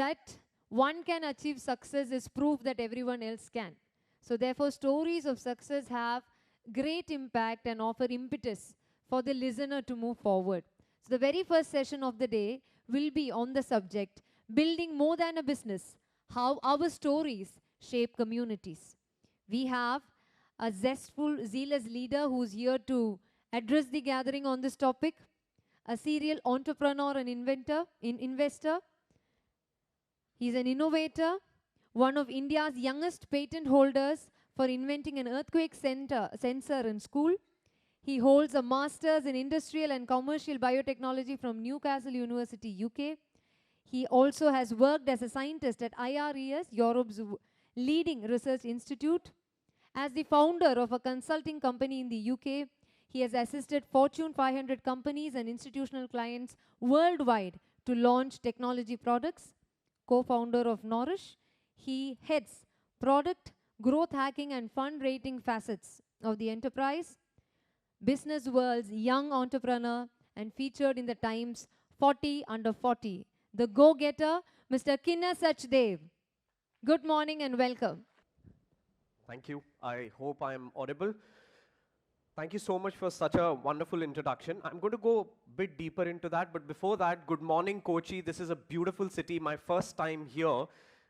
that one can achieve success is proof that everyone else can. So therefore, stories of success have great impact and offer impetus for the listener to move forward. So the very first session of the day will be on the subject, building more than a business, how our stories shape communities. We have a zestful, zealous leader who's here to address the gathering on this topic, a serial entrepreneur and investor. He's an innovator, one of India's youngest patent holders for inventing an earthquake sensor in school. He holds a master's in industrial and commercial biotechnology from Newcastle University, UK. He also has worked as a scientist at IRES, Europe's leading research institute. As the founder of a consulting company in the UK, he has assisted Fortune 500 companies and institutional clients worldwide to launch technology products. Co-founder of Knorish, he heads product, growth hacking and fund rating facets of the enterprise. Business World's young entrepreneur and featured in the Times 40 under 40. The go-getter, Mr. Sacchdev. Good morning and welcome. Thank you. I hope I'm audible. Thank you so much for such a wonderful introduction. I'm going to go a bit deeper into that, but before that, good morning, Kochi. This is a beautiful city, my first time here,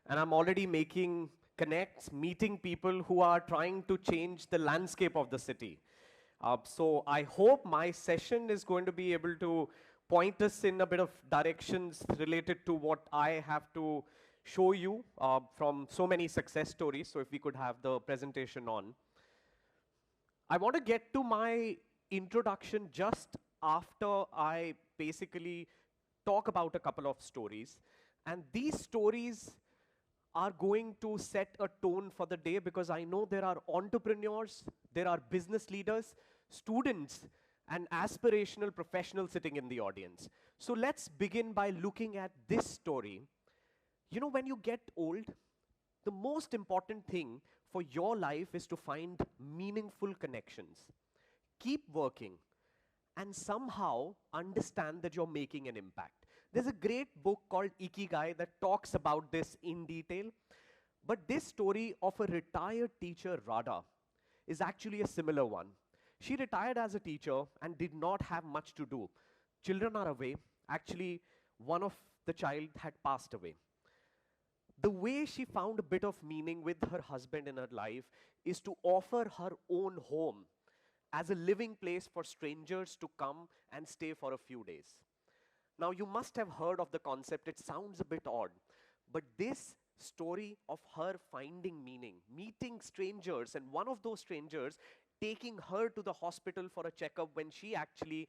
and I'm already making connects, meeting people who are trying to change the landscape of the city. So I hope my session is going to be able to point us in a bit of directions related to what I have to show you from so many success stories. So if we could have the presentation on. I want to get to my introduction just after I basically talk about a couple of stories. And these stories are going to set a tone for the day because I know there are entrepreneurs, there are business leaders, students, and aspirational professionals sitting in the audience. So let's begin by looking at this story. You know, when you get old, the most important thing for your life is to find meaningful connections. Keep working and somehow understand that you're making an impact. There's a great book called Ikigai that talks about this in detail. But this story of a retired teacher, Radha, is actually a similar one. She retired as a teacher and did not have much to do. Children are away. Actually, one of the child had passed away. The way she found a bit of meaning with her husband in her life is to offer her own home as a living place for strangers to come and stay for a few days. Now, you must have heard of the concept. It sounds a bit odd, but this story of her finding meaning, meeting strangers, and one of those strangers taking her to the hospital for a checkup when she actually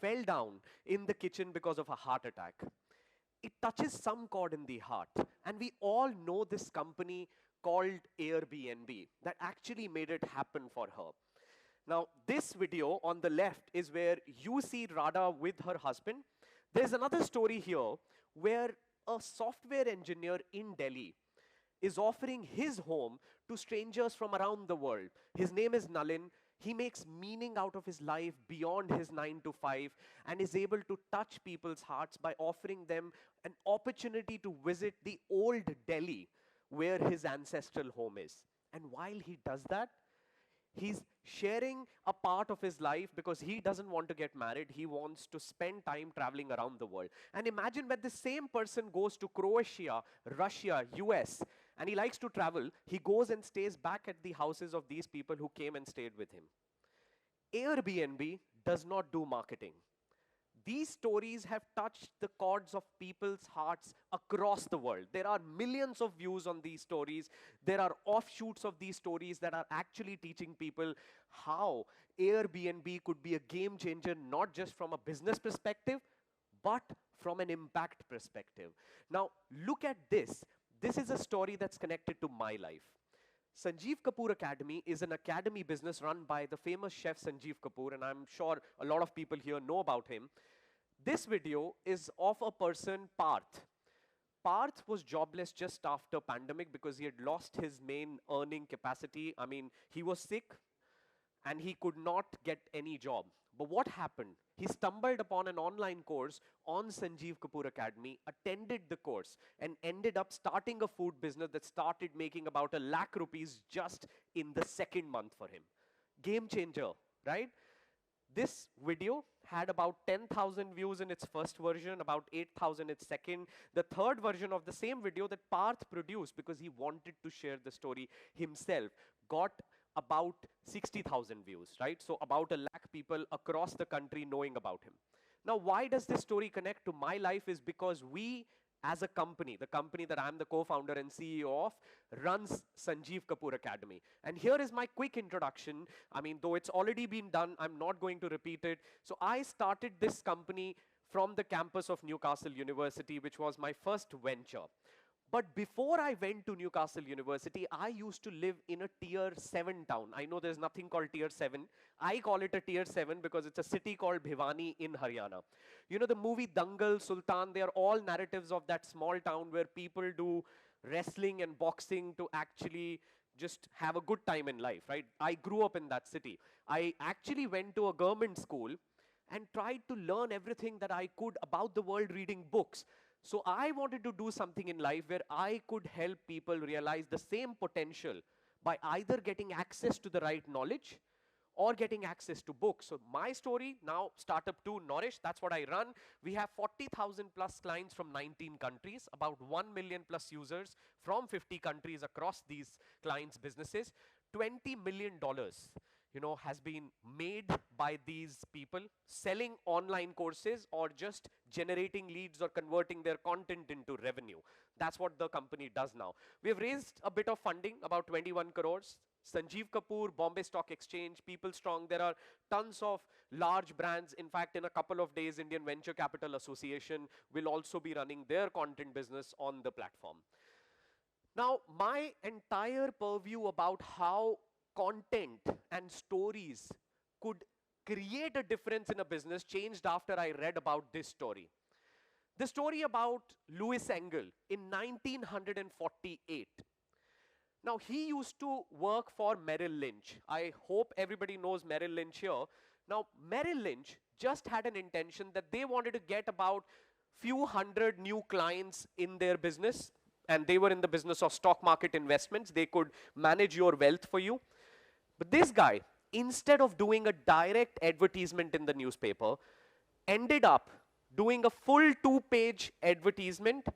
fell down in the kitchen because of a heart attack. It touches some chord in the heart. And we all know this company called Airbnb that actually made it happen for her. Now, this video on the left is where you see Radha with her husband. There's another story here where a software engineer in Delhi is offering his home to strangers from around the world. His name is Nalin. He makes meaning out of his life beyond his 9 to 5 and is able to touch people's hearts by offering them an opportunity to visit the old Delhi where his ancestral home is. And while he does that, he's sharing a part of his life because he doesn't want to get married. He wants to spend time traveling around the world. And imagine when the same person goes to Croatia, Russia, US, and he likes to travel, he goes and stays back at the houses of these people who came and stayed with him. Airbnb does not do marketing. These stories have touched the chords of people's hearts across the world. There are millions of views on these stories. There are offshoots of these stories that are actually teaching people how Airbnb could be a game changer, not just from a business perspective, but from an impact perspective. Now, look at this. This is a story that's connected to my life. Sanjeev Kapoor Academy is an academy business run by the famous chef Sanjeev Kapoor, and I'm sure a lot of people here know about him. This video is of a person, Parth. Parth was jobless just after pandemic because he had lost his main earning capacity. I mean, he was sick and he could not get any job. But what happened? He stumbled upon an online course on Sanjeev Kapoor Academy, attended the course, and ended up starting a food business that started making about ₹1,00,000 just in the second month for him. Game changer, right? This video had about 10,000 views in its first version, about 8,000 its second. The third version of the same video that Parth produced because he wanted to share the story himself got about 60,000 views, right? So about 1,00,000 people across the country knowing about him. Now, why does this story connect to my life is because we, as a company, the company that I'm the co-founder and CEO of, runs Sanjeev Kapoor Academy. And here is my quick introduction. I mean, though it's already been done, I'm not going to repeat it. So I started this company from the campus of Newcastle University, which was my first venture. But before I went to Newcastle University, I used to live in a tier 7 town. I know there's nothing called tier 7. I call it a tier 7 because it's a city called Bhiwani in Haryana. You know the movie Dangal, Sultan, they are all narratives of that small town where people do wrestling and boxing to actually just have a good time in life, right? I grew up in that city. I actually went to a government school and tried to learn everything that I could about the world reading books. So I wanted to do something in life where I could help people realize the same potential by either getting access to the right knowledge or getting access to books. So my story, now Startup 2, Knorish, that's what I run. We have 40,000 plus clients from 19 countries, about 1 million plus users from 50 countries across these clients' businesses. $20 million, has been made by these people selling online courses or just generating leads or converting their content into revenue. That's what the company does now. We've raised a bit of funding, about 21 crores. Sanjeev Kapoor, Bombay Stock Exchange, People Strong, there are tons of large brands. In fact, in a couple of days, Indian Venture Capital Association will also be running their content business on the platform. Now, my entire purview about how content and stories could create a difference in a business changed after I read about this story. The story about Louis Engel in 1948. Now, he used to work for Merrill Lynch. I hope everybody knows Merrill Lynch here. Now, Merrill Lynch just had an intention that they wanted to get about few hundred new clients in their business, and they were in the business of stock market investments. They could manage your wealth for you. But this guy, instead of doing a direct advertisement in the newspaper, ended up doing a full 2-page advertisement,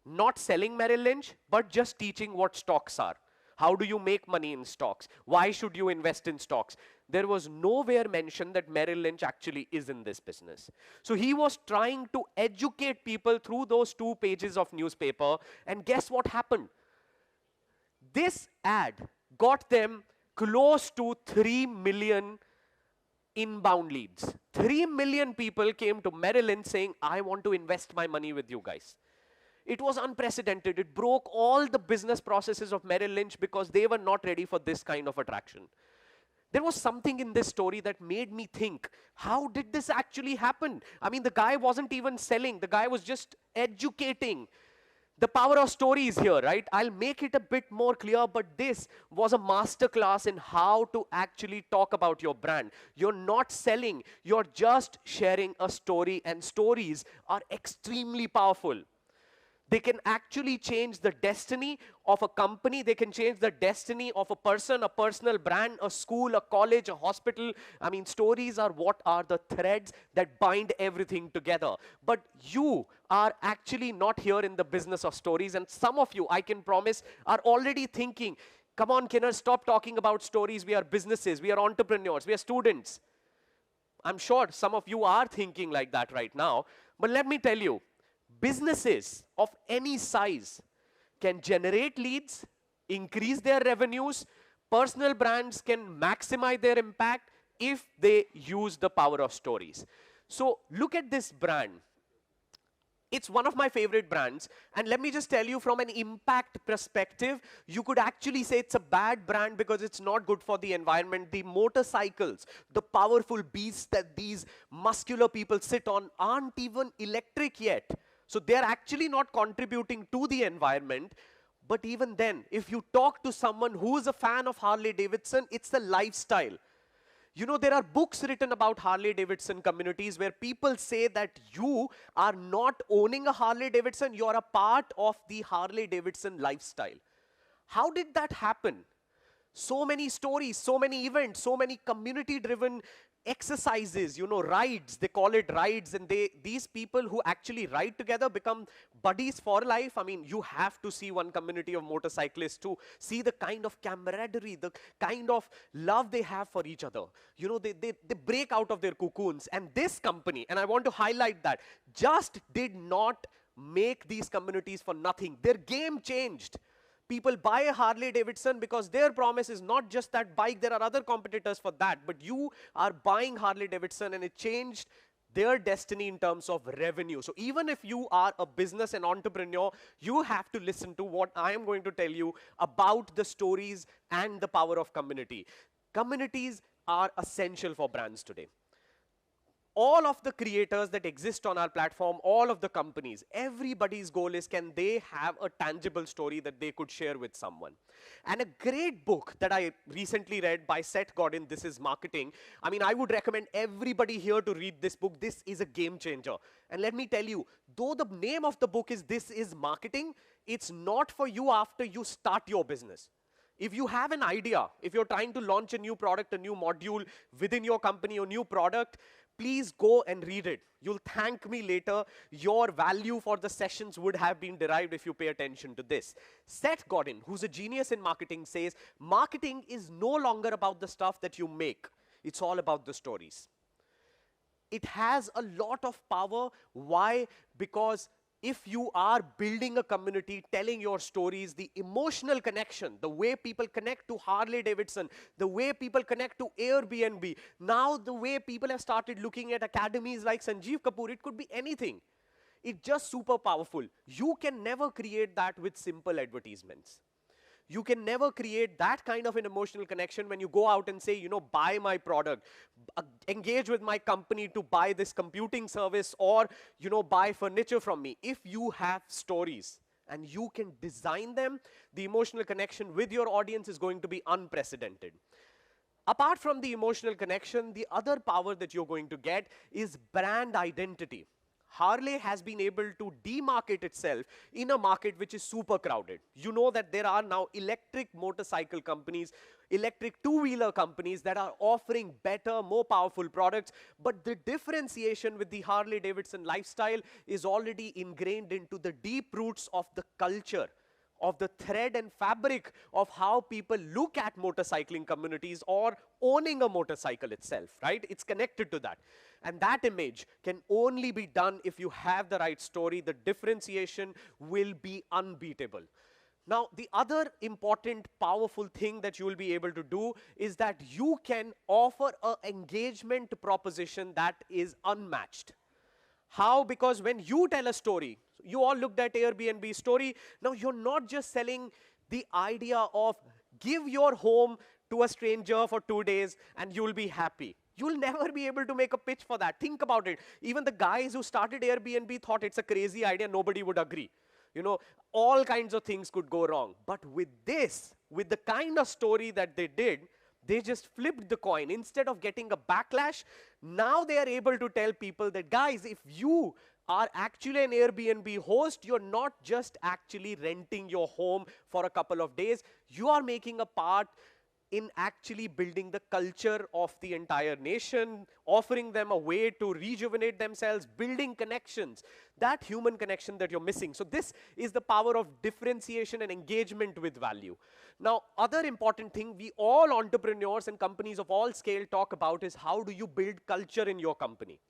not selling Merrill Lynch, but just teaching what stocks are. How do you make money in stocks? Why should you invest in stocks? There was nowhere mention that Merrill Lynch actually is in this business. So he was trying to educate people through those 2 pages of newspaper, and guess what happened? This ad got them close to 3 million inbound leads. 3 million people came to Merrill Lynch saying, I want to invest my money with you guys. It was unprecedented. It broke all the business processes of Merrill Lynch because they were not ready for this kind of attraction. There was something in this story that made me think, how did this actually happen? I mean, the guy wasn't even selling. The guy was just educating. The power of stories here, right? I'll make it a bit more clear, but this was a masterclass in how to actually talk about your brand. You're not selling, you're just sharing a story, and stories are extremely powerful. They can actually change the destiny of a company. They can change the destiny of a person, a personal brand, a school, a college, a hospital. I mean, stories are what are the threads that bind everything together. But you are actually not here in the business of stories. And some of you, I can promise, are already thinking, come on, Kinner, stop talking about stories. We are businesses. We are entrepreneurs. We are students. I'm sure some of you are thinking like that right now. But let me tell you, businesses of any size can generate leads, increase their revenues. Personal brands can maximize their impact if they use the power of stories. So look at this brand. It's one of my favorite brands. And let me just tell you, from an impact perspective, you could actually say it's a bad brand because it's not good for the environment. The motorcycles, the powerful beasts that these muscular people sit on aren't even electric yet. So they're actually not contributing to the environment. But even then, if you talk to someone who's a fan of Harley Davidson, it's the lifestyle. You know, there are books written about Harley Davidson communities where people say that you are not owning a Harley Davidson, you're a part of the Harley Davidson lifestyle. How did that happen? So many stories, so many events, so many community-driven exercises, you know, rides, they call it rides, and these people who actually ride together become buddies for life. I mean, you have to see one community of motorcyclists to see the kind of camaraderie, the kind of love they have for each other. You know, they break out of their cocoons, and this company, and I want to highlight that, just did not make these communities for nothing. Their game changed. People buy a Harley Davidson because their promise is not just that bike, there are other competitors for that, but you are buying Harley Davidson, and it changed their destiny in terms of revenue. So even if you are a business and entrepreneur, you have to listen to what I am going to tell you about the stories and the power of community. Communities are essential for brands today. All of the creators that exist on our platform, all of the companies, everybody's goal is, can they have a tangible story that they could share with someone? And a great book that I recently read by Seth Godin, This is Marketing. I mean, I would recommend everybody here to read this book. This is a game changer. And let me tell you, though the name of the book is This is Marketing, it's not for you after you start your business. If you have an idea, if you're trying to launch a new product, a new module within your company, or new product, please go and read it. You'll thank me later. Your value for the sessions would have been derived if you pay attention to this. Seth Godin, who's a genius in marketing, says, marketing is no longer about the stuff that you make. It's all about the stories. It has a lot of power. Why? Because if you are building a community, telling your stories, the emotional connection, the way people connect to Harley Davidson, the way people connect to Airbnb, now the way people have started looking at academies like Sanjeev Kapoor, it could be anything. It's just super powerful. You can never create that with simple advertisements. You can never create that kind of an emotional connection when you go out and say, you know, buy my product, engage with my company to buy this computing service, or, you know, buy furniture from me. If you have stories and you can design them, the emotional connection with your audience is going to be unprecedented. Apart from the emotional connection, the other power that you're going to get is brand identity. Harley has been able to demarket itself in a market which is super crowded. You know that there are now electric motorcycle companies, electric two-wheeler companies that are offering better, more powerful products, but the differentiation with the Harley Davidson lifestyle is already ingrained into the deep roots of the culture, of the thread and fabric of how people look at motorcycling communities or owning a motorcycle itself, right? It's connected to that. And that image can only be done if you have the right story. The differentiation will be unbeatable. Now, the other important, powerful thing that you will be able to do is that you can offer an engagement proposition that is unmatched. How? Because when you tell a story, you all looked at Airbnb story. Now, you're not just selling the idea of give your home to a stranger for 2 days and you'll be happy. You'll never be able to make a pitch for that. Think about it. Even the guys who started Airbnb thought it's a crazy idea. Nobody would agree. You know, all kinds of things could go wrong. But with this, with the kind of story that they did, they just flipped the coin. Instead of getting a backlash, now they are able to tell people that, guys, if you are actually an Airbnb host, you're not just actually renting your home for a couple of days. You are making a part in actually building the culture of the entire nation, offering them a way to rejuvenate themselves, building connections, that human connection that you're missing. So this is the power of differentiation and engagement with value. Now, other important thing we all entrepreneurs and companies of all scale talk about is how do you build culture in your company.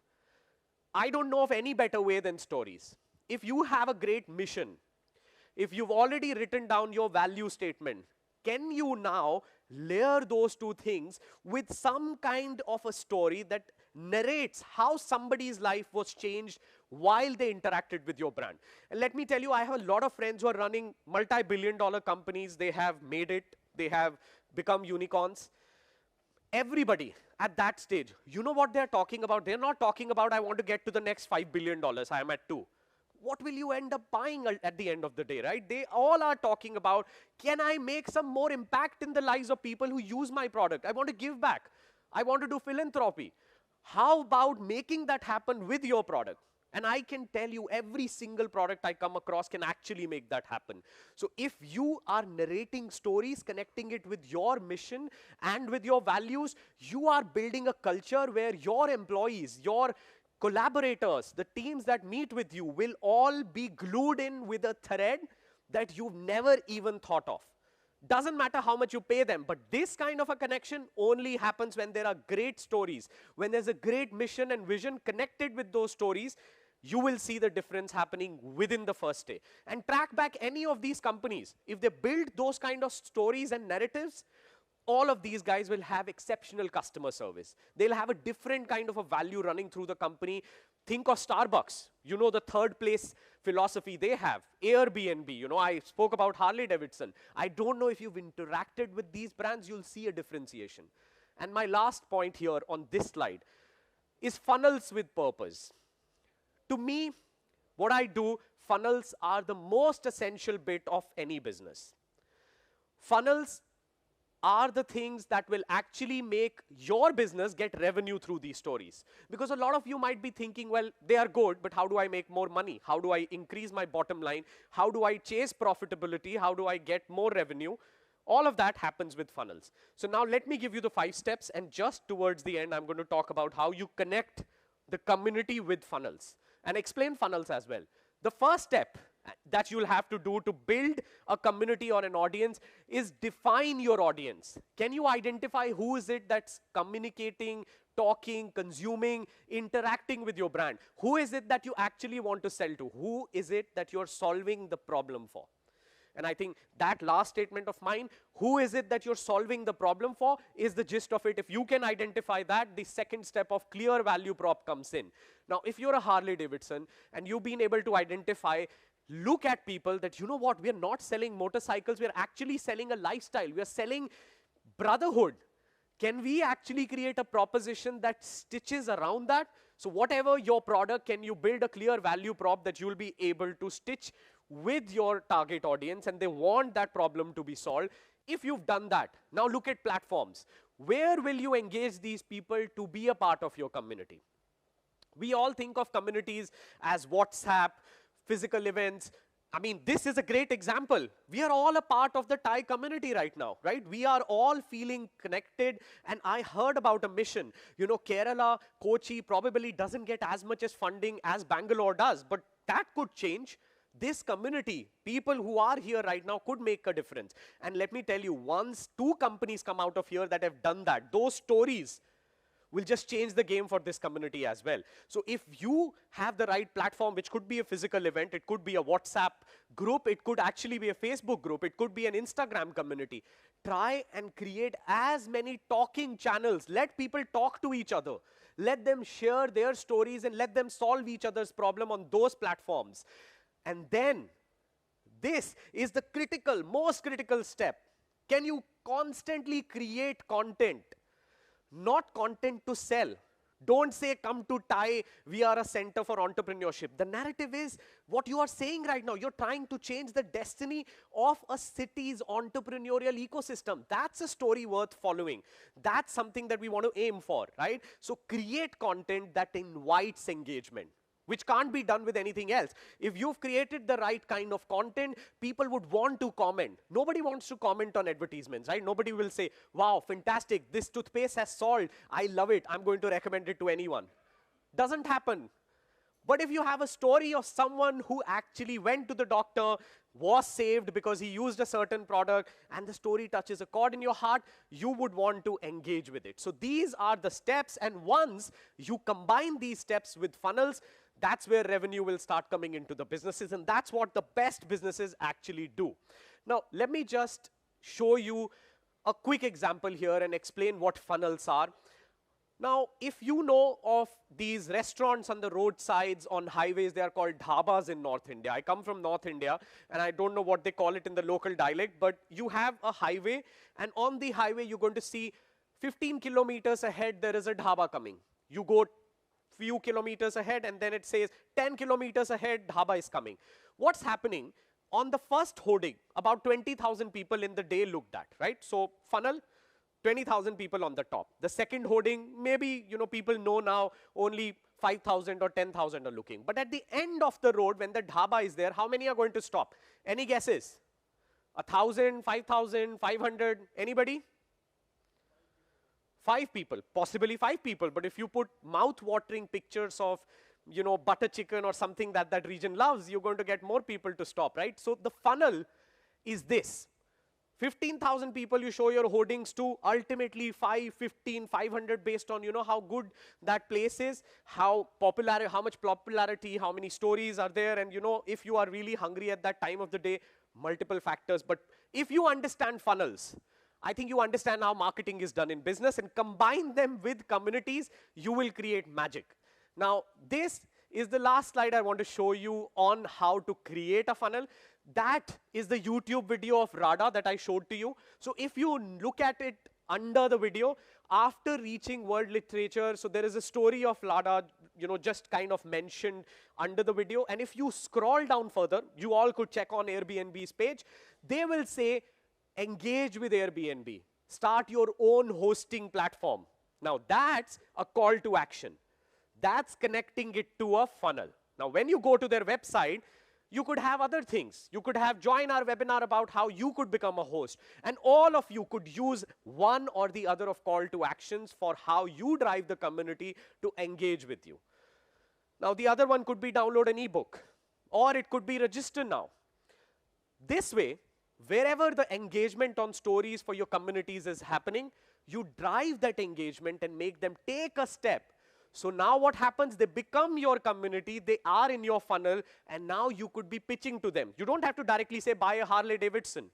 I don't know of any better way than stories. If you have a great mission, if you've already written down your value statement, can you now layer those two things with some kind of a story that narrates how somebody's life was changed while they interacted with your brand? And let me tell you, I have a lot of friends who are running multi-billion-dollar companies. They have made it. They have become unicorns. Everybody at that stage, you know what they're talking about? They're not talking about, I want to get to the next $5 billion. I am at 2. What will you end up buying at the end of the day, right? They all are talking about, can I make some more impact in the lives of people who use my product? I want to give back. I want to do philanthropy. How about making that happen with your product? And I can tell you every single product I come across can actually make that happen. So if you are narrating stories, connecting it with your mission and with your values, you are building a culture where your employees, your collaborators, the teams that meet with you will all be glued in with a thread that you've never even thought of. Doesn't matter how much you pay them, but this kind of a connection only happens when there are great stories. When there's a great mission and vision connected with those stories, you will see the difference happening within the first day. And track back any of these companies. If they build those kind of stories and narratives, all of these guys will have exceptional customer service. They'll have a different kind of a value running through the company. Think of Starbucks. You know the third place philosophy they have. Airbnb, you know, I spoke about Harley Davidson. I don't know if you've interacted with these brands, you'll see a differentiation. And my last point here on this slide is funnels with purpose. To me, what I do, funnels are the most essential bit of any business. Funnels are the things that will actually make your business get revenue through these stories. Because a lot of you might be thinking, well, they are good, but how do I make more money? How do I increase my bottom line? How do I chase profitability? How do I get more revenue? All of that happens with funnels. So now let me give you the 5 steps, and just towards the end, I'm going to talk about how you connect the community with funnels and explain funnels as well. The first step that you'll have to do to build a community or an audience is define your audience. Can you identify who is it that's communicating, talking, consuming, interacting with your brand? Who is it that you actually want to sell to? Who is it that you're solving the problem for? And I think that last statement of mine, who is it that you're solving the problem for, is the gist of it. If you can identify that, the second step of clear value prop comes in. Now, if you're a Harley Davidson and you've been able to identify, look at people that, you know what, we're not selling motorcycles, we're actually selling a lifestyle, we're selling brotherhood. Can we actually create a proposition that stitches around that? So whatever your product, can you build a clear value prop that you'll be able to stitch with your target audience, and they want that problem to be solved? If you've done that, now look at platforms. Where will you engage these people to be a part of your community? We all think of communities as WhatsApp, physical events. I mean, this is a great example. We are all a part of the Thai community right now, right? We are all feeling connected, and I heard about a mission. You know, Kerala, Kochi probably doesn't get as much as funding as Bangalore does, but that could change. This community, people who are here right now, could make a difference. And let me tell you, once 2 companies come out of here that have done that, those stories will just change the game for this community as well. So if you have the right platform, which could be a physical event, it could be a WhatsApp group, it could actually be a Facebook group, it could be an Instagram community, try and create as many talking channels. Let people talk to each other. Let them share their stories and let them solve each other's problem on those platforms. And then, this is the critical, most critical step. Can you constantly create content? Not content to sell. Don't say, come to Thai, we are a center for entrepreneurship. The narrative is what you are saying right now. You're trying to change the destiny of a city's entrepreneurial ecosystem. That's a story worth following. That's something that we want to aim for, right? So create content that invites engagement, which can't be done with anything else. If you've created the right kind of content, people would want to comment. Nobody wants to comment on advertisements, right? Nobody will say, wow, fantastic, this toothpaste has salt, I love it, I'm going to recommend it to anyone. Doesn't happen. But if you have a story of someone who actually went to the doctor, was saved because he used a certain product, and the story touches a chord in your heart, you would want to engage with it. So these are the steps, and once you combine these steps with funnels, that's where revenue will start coming into the businesses, and that's what the best businesses actually do. Now, let me just show you a quick example here and explain what funnels are. Now, if you know of these restaurants on the roadsides, on highways, they are called dhabas in North India. I come from North India, and I don't know what they call it in the local dialect, but you have a highway, and on the highway, you're going to see 15 kilometers ahead, there is a dhaba coming. You go few kilometers ahead, and then it says 10 kilometers ahead, dhaba is coming. What's happening? On the first hoarding, about 20,000 people in the day looked at, right? So funnel, 20,000 people on the top. The second hoarding, maybe, people know now only 5,000 or 10,000 are looking. But at the end of the road, when the dhaba is there, how many are going to stop? Any guesses? 1,000, 5,000, 500, anybody? 5 people, possibly 5 people. But if you put mouth-watering pictures of, butter chicken or something that that region loves, you're going to get more people to stop, right? So the funnel is this. 15,000 people you show your hoardings to, ultimately 5, 15, 500 based on, how good that place is, how much popularity, how many stories are there, and, if you are really hungry at that time of the day, multiple factors. But if you understand funnels, I think you understand how marketing is done in business, and combine them with communities, you will create magic. Now, this is the last slide I want to show you on how to create a funnel. That is the YouTube video of Radha that I showed to you. So if you look at it under the video, after reaching world literature, so there is a story of Radha, just kind of mentioned under the video. And if you scroll down further, you all could check on Airbnb's page. They will say, engage with Airbnb. Start your own hosting platform. Now that's a call to action. That's connecting it to a funnel. Now when you go to their website, you could have other things. You could have join our webinar about how you could become a host. And all of you could use one or the other of call to actions for how you drive the community to engage with you. Now the other one could be download an ebook, or it could be register now. This way, wherever the engagement on stories for your communities is happening, you drive that engagement and make them take a step. So now what happens? They become your community, they are in your funnel, and now you could be pitching to them. You don't have to directly say, buy a Harley Davidson.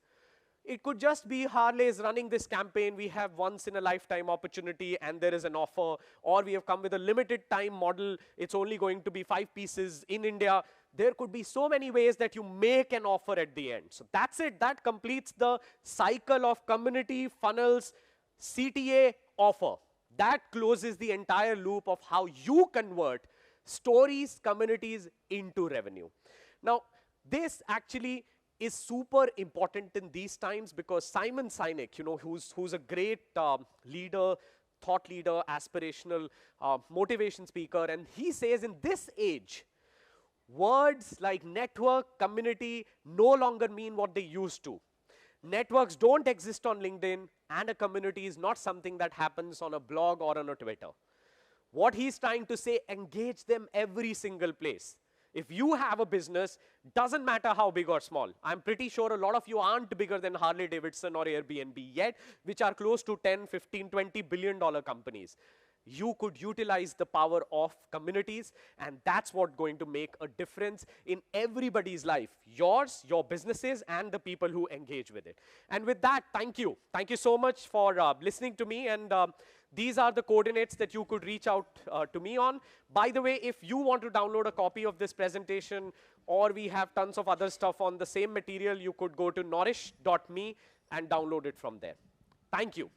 It could just be Harley is running this campaign, we have once in a lifetime opportunity and there is an offer, or we have come with a limited time model, it's only going to be 5 pieces in India. There could be so many ways that you make an offer at the end. So that's it, that completes the cycle of community, funnels, CTA, offer. That closes the entire loop of how you convert stories, communities into revenue. Now, this actually is super important in these times because Simon Sinek, who's a great leader, thought leader, aspirational motivation speaker, and he says in this age, words like network, community no longer mean what they used to. Networks don't exist on LinkedIn, and a community is not something that happens on a blog or on a Twitter. What he's trying to say, engage them every single place. If you have a business, doesn't matter how big or small. I'm pretty sure a lot of you aren't bigger than Harley Davidson or Airbnb yet, which are close to 10, 15, $20 billion companies. You could utilize the power of communities, and that's what's going to make a difference in everybody's life, yours, your businesses, and the people who engage with it. And with that, thank you. Thank you so much for listening to me, and these are the coordinates that you could reach out to me on. By the way, if you want to download a copy of this presentation, or we have tons of other stuff on the same material, you could go to knorish.me and download it from there. Thank you.